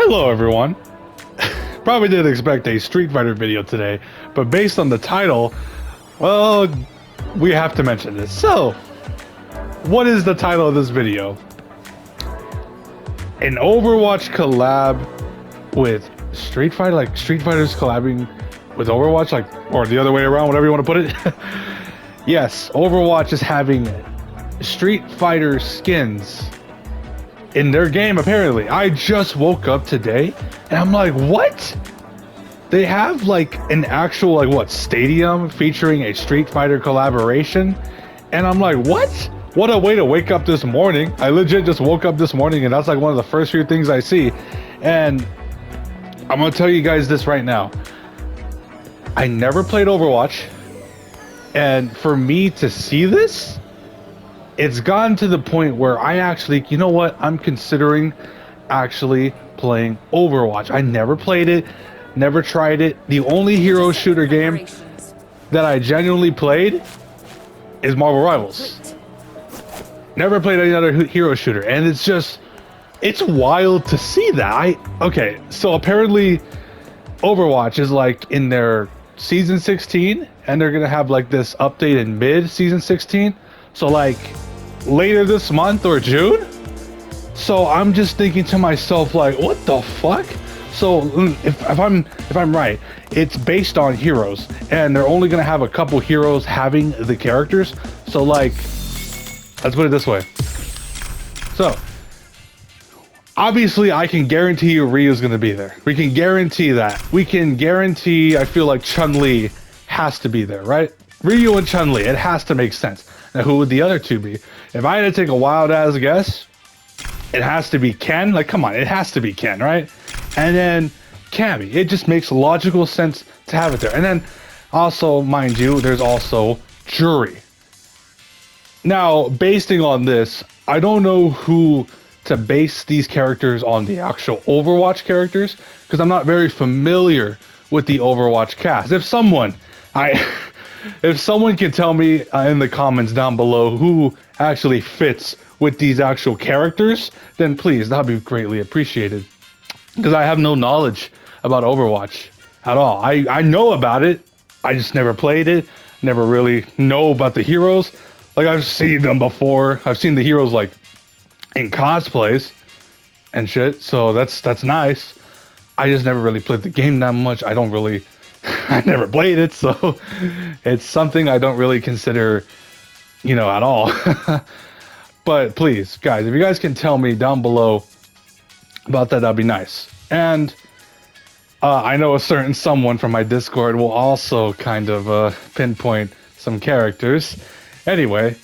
Hello everyone. Probably didn't expect a Street Fighter video today, but based on the title, well, we have to mention this. So, what is the title of this video? An Overwatch collab with Street Fighter, like Street Fighter's collabing with Overwatch, like, or the other way around, whatever you want to put it. Yes, Overwatch is having Street Fighter skins in their game, apparently. I just woke up today and I'm like, what? They have like an actual, like, what, stadium featuring a Street Fighter collaboration? And I'm like, what? What a way to wake up this morning. I legit just woke up this morning and that's like one of the first few things I see. And I'm gonna tell you guys this right now. I never played Overwatch. And for me to see this, it's gotten to the point where I actually, you know what? I'm considering actually playing Overwatch. I never played it, never tried it. The only hero shooter game that I genuinely played is Marvel Rivals. Never played any other hero shooter. And it's just, it's wild to see that. Okay, so apparently Overwatch is like in their season 16 and they're gonna have like this update in mid season 16, so like later this month or June. So I'm just thinking to myself, like, what the fuck? So if I'm right, it's based on heroes and they're only gonna have a couple heroes having the characters. So like, let's put it this way. So obviously, I can guarantee you Ryu's gonna be there. We can guarantee that. We can guarantee, I feel like Chun-Li has to be there, right? Ryu and Chun-Li, it has to make sense. Now, who would the other two be? If I had to take a wild-ass guess, it has to be Ken. Like, come on, it has to be Ken, right? And then Cammy. It just makes logical sense to have it there. And then, also, mind you, there's also Jury. Now, basing on this, I don't know who to base these characters on, the actual Overwatch characters, because I'm not very familiar with the Overwatch cast. If someone can tell me in the comments down below who actually fits with these actual characters, then please, that'd be greatly appreciated, because I have no knowledge about Overwatch at all. I know about it, I just never played it, never really know about the heroes. Like, I've seen them before. I've seen the heroes like in cosplays and shit, so that's nice. I just never really played the game that much. I never played it, so it's something I don't really consider, you know, at all. But please, guys, if you guys can tell me down below about that, that'd be nice. And I know a certain someone from my Discord will also kind of pinpoint some characters. Anyway,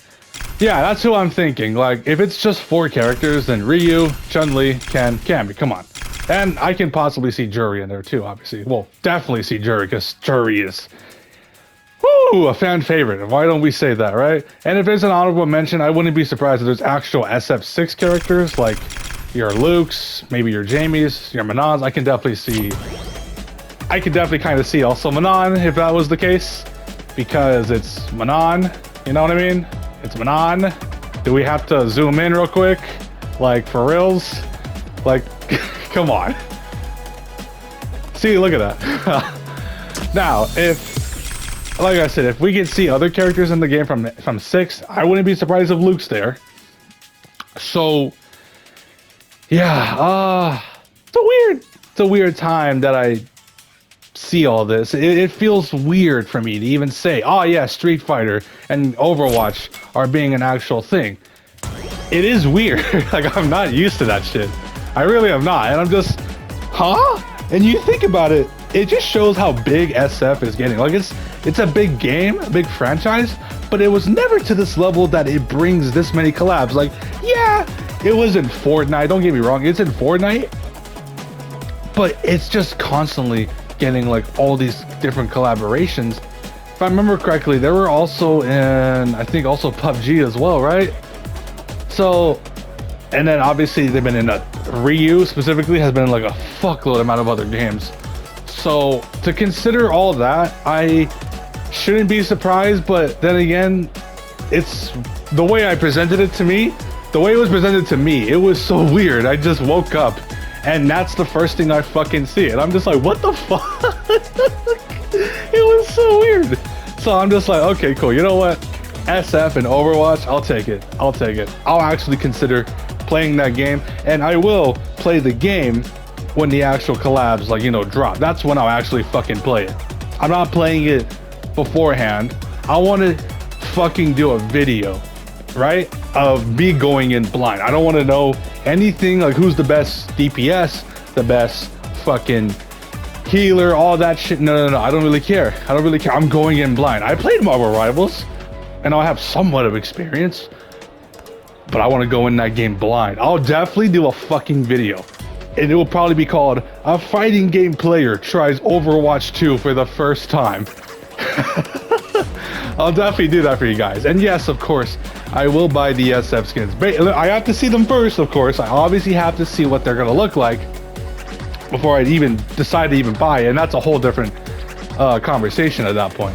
yeah, that's who I'm thinking. Like, if it's just 4 characters, then Ryu, Chun-Li, Ken, Cammy, come on. And I can possibly see Jury in there too, obviously. Well, definitely see Jury, because Jury is, woo, a fan favorite. Why don't we say that, right? And if there's an honorable mention, I wouldn't be surprised if there's actual SF6 characters, like your Lukes, maybe your Jamies, your Manons. I can definitely kind of see also Manon, if that was the case, because it's Manon, you know what I mean? It's Manon. Do we have to zoom in real quick? Like, for reals? Like, come on. See, look at that. Now, if, like I said, if we can see other characters in the game from 6, I wouldn't be surprised if Luke's there. So, yeah, it's a weird time that I see all this. It feels weird for me to even say, oh yeah, Street Fighter and Overwatch are being an actual thing. It is weird. Like, I'm not used to that shit. I really am not. And I'm just, huh? And you think about it, it just shows how big SF is getting. Like, it's a big game, a big franchise, but it was never to this level that it brings this many collabs. Like, yeah, it was in Fortnite, don't get me wrong, it's in Fortnite, but it's just constantly getting like all these different collaborations. If I remember correctly, they were also in, I think, also PUBG as well, right? So, and then obviously they've been in Ryu specifically has been in like a fuckload amount of other games. So to consider all that, I shouldn't be surprised, but then again, it's the way I presented it to me, the way it was presented to me, it was so weird. I just woke up And that's the first thing I fucking see. And I'm just like, what the fuck? It was so weird. So I'm just like, okay, cool. You know what? SF and Overwatch, I'll take it. I'll take it. I'll actually consider playing that game. And I will play the game when the actual collabs, like, you know, drop. That's when I'll actually fucking play it. I'm not playing it beforehand. I want to fucking do a video, right, of me going in blind. I don't want to know anything, like who's the best DPS, the best fucking healer, all that shit. No, I don't really care. I don't really care. I'm going in blind. I played Marvel Rivals and I'll have somewhat of experience, but I want to go in that game blind. I'll definitely do a fucking video, and it will probably be called "A Fighting Game Player Tries Overwatch 2 for the First Time." I'll definitely do that for you guys. And yes, of course, I will buy the SF skins. I have to see them first, of course. I obviously have to see what they're gonna look like before I even decide to even buy it, and that's a whole different conversation at that point.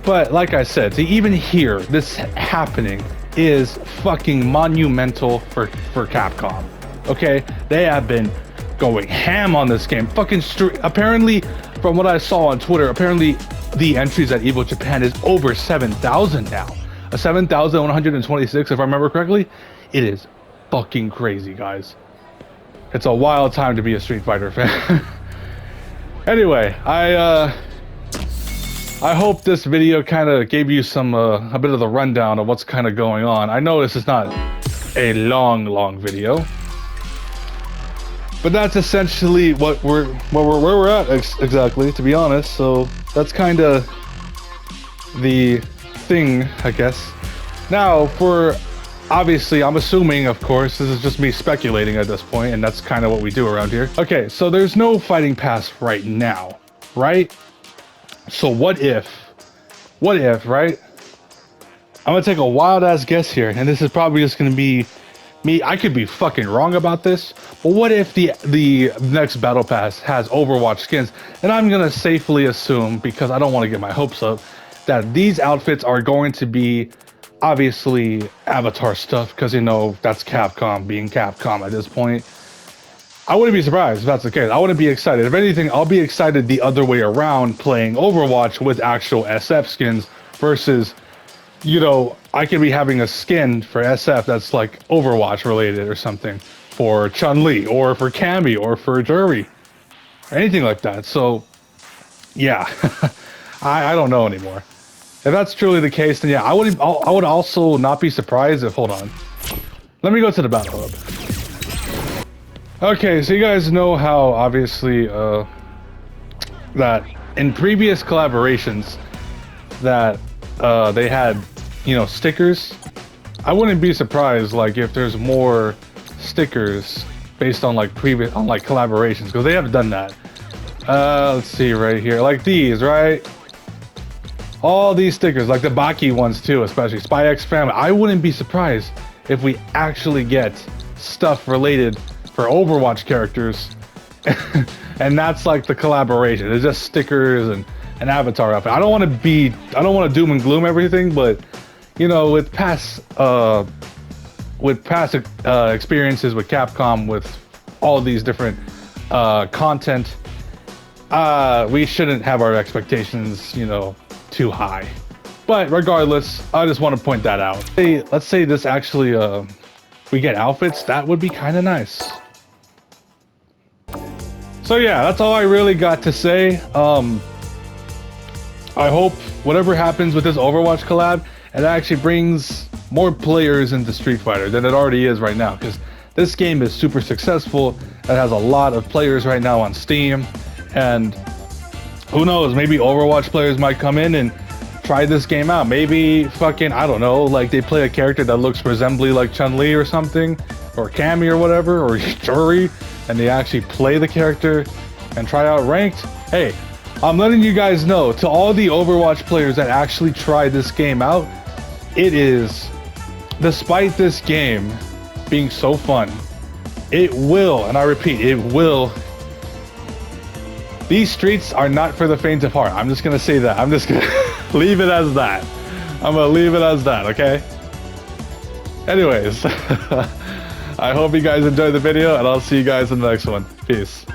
But like I said, to even hear this happening is fucking monumental for Capcom. Okay, they have been going ham on this game. Fucking apparently, from what I saw on Twitter, apparently the entries at Evo Japan is over 7,000 now. 7,126, if I remember correctly. It is fucking crazy, guys. It's a wild time to be a Street Fighter fan. Anyway, I hope this video kind of gave you some a bit of the rundown of what's kind of going on. I know this is not a long video, but that's essentially where we're at exactly, to be honest. So that's kind of the thing, I guess. Now, for obviously, I'm assuming, of course, this is just me speculating at this point, and that's kind of what we do around here. Okay, so there's no fighting pass right now, right? So what if, right? I'm gonna take a wild ass guess here, and this is probably just gonna be me. I could be fucking wrong about this, but what if the next battle pass has Overwatch skins? And I'm gonna safely assume, because I don't want to get my hopes up, that these outfits are going to be obviously Avatar stuff, because, you know, that's Capcom being Capcom at this point. I wouldn't be surprised if that's the case. I wouldn't be excited. If anything, I'll be excited the other way around, playing Overwatch with actual SF skins versus, you know, I could be having a skin for SF that's like Overwatch related or something for Chun-Li or for Cammy or for Jury or anything like that. So yeah, I don't know anymore. If that's truly the case, then yeah, I would also not be surprised if, hold on, let me go to the Battle Hub. Okay, so you guys know how obviously that in previous collaborations that they had, you know, stickers. I wouldn't be surprised like if there's more stickers based on like previous collaborations, because they have done that. Let's see right here, like these, right? All these stickers, like the Baki ones too, especially Spy X Family. I wouldn't be surprised if we actually get stuff related for Overwatch characters, and that's like the collaboration. It's just stickers and an avatar outfit. I don't want to doom and gloom everything, but you know, with past experiences with Capcom with all these different content, we shouldn't have our expectations, you know, too high. But regardless, I just want to point that out. Hey, let's say this actually we get outfits, that would be kind of nice. So yeah, that's all I really got to say. I hope whatever happens with this Overwatch collab, it actually brings more players into Street Fighter than it already is right now, because this game is super successful. It has a lot of players right now on Steam, and who knows, maybe Overwatch players might come in and try this game out. Maybe fucking, I don't know, like they play a character that looks presumably like Chun-Li or something, or Cammy or whatever, or Jury, and they actually play the character and try out ranked. Hey, I'm letting you guys know, to all the Overwatch players that actually try this game out, it is, despite this game being so fun, it will, and I repeat, it will, these streets are not for the faint of heart. I'm just gonna say that. I'm just gonna leave it as that. I'm gonna leave it as that, okay? Anyways, I hope you guys enjoyed the video, and I'll see you guys in the next one. Peace.